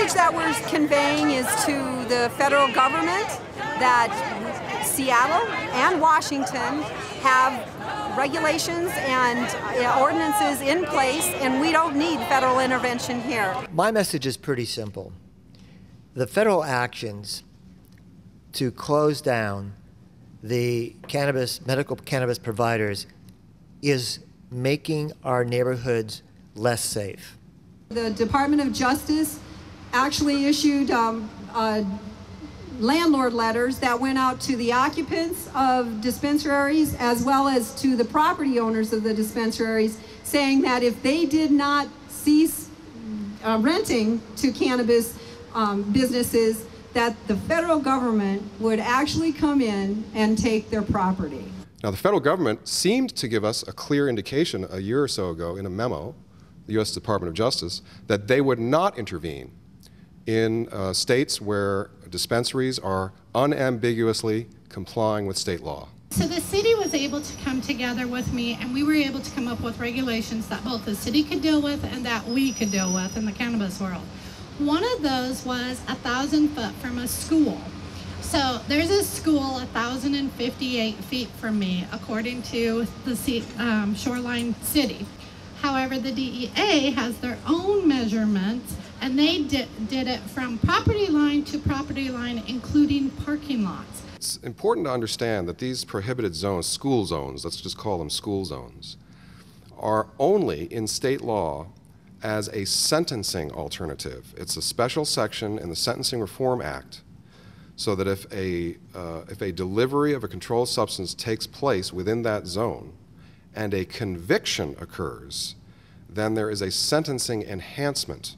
message that we're conveying is to the federal government that Seattle and Washington have regulations and ordinances in place, and we don't need federal intervention here. My message is pretty simple. The federal actions to close down the medical cannabis providers is making our neighborhoods less safe. The Department of Justice actually issued landlord letters that went out to the occupants of dispensaries as well as to the property owners of the dispensaries, saying that if they did not cease renting to cannabis businesses, that the federal government would actually come in and take their property. Now, the federal government seemed to give us a clear indication a year or so ago in a memo, the U.S. Department of Justice, that they would not intervene in states where dispensaries are unambiguously complying with state law. So the city was able to come together with me, and we were able to come up with regulations that both the city could deal with and that we could deal with in the cannabis world. One of those was 1,000 foot from a school. So there's a school 1,058 feet from me, according to the Shoreline City. However, the DEA has their own measurements, and they did it from property line to property line, including parking lots. It's important to understand that these prohibited zones, school zones, let's just call them school zones, are only in state law as a sentencing alternative. It's a special section in the Sentencing Reform Act, so that if a delivery of a controlled substance takes place within that zone and a conviction occurs, then there is a sentencing enhancement.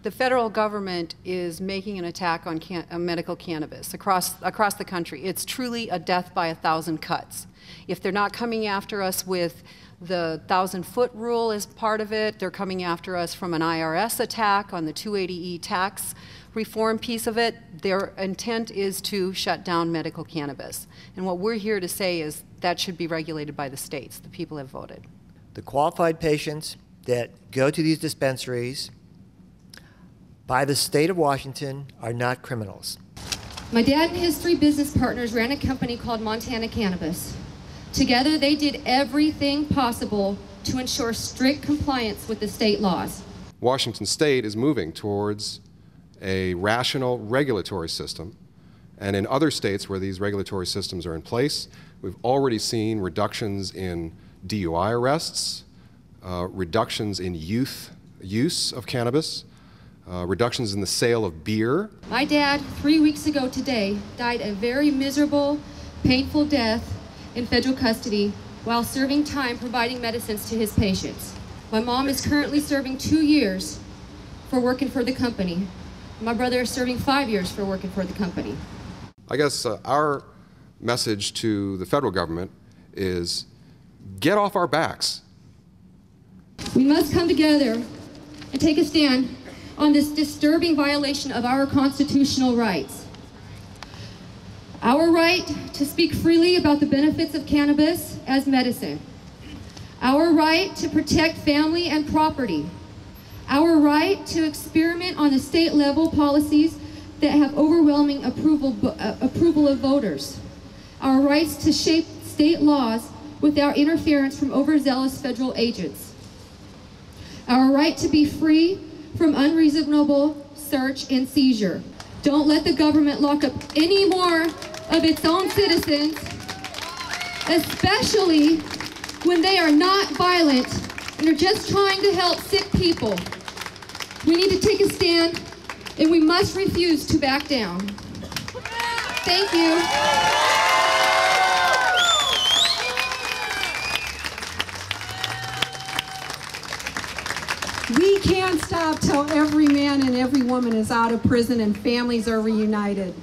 The federal government is making an attack on medical cannabis across the country. It's truly a death by 1,000 cuts. If they're not coming after us with the 1,000-foot rule as part of it, they're coming after us from an IRS attack on the 280E tax reform piece of it. Their intent is to shut down medical cannabis. And what we're here to say is that should be regulated by the states. The people have voted. The qualified patients that go to these dispensaries by the state of Washington are not criminals. My dad and his 3 business partners ran a company called Montana Cannabis. Together, they did everything possible to ensure strict compliance with the state laws. Washington State is moving towards a rational regulatory system, and in other states where these regulatory systems are in place, we've already seen reductions in DUI arrests, reductions in youth use of cannabis, reductions in the sale of beer. My dad, 3 weeks ago today, died a very miserable, painful death in federal custody while serving time providing medicines to his patients. My mom is currently serving 2 years for working for the company. My brother is serving 5 years for working for the company. I guess our message to the federal government is get off our backs. We must come together and take a stand on this disturbing violation of our constitutional rights. Our right to speak freely about the benefits of cannabis as medicine. Our right to protect family and property. Our right to experiment on the state level policies that have overwhelming approval of voters. Our rights to shape state laws without interference from overzealous federal agents. Our right to be free from unreasonable search and seizure. Don't let the government lock up any more of its own citizens, especially when they are not violent and are just trying to help sick people. We need to take a stand, and we must refuse to back down. Thank you. We can't stop till every man and every woman is out of prison and families are reunited.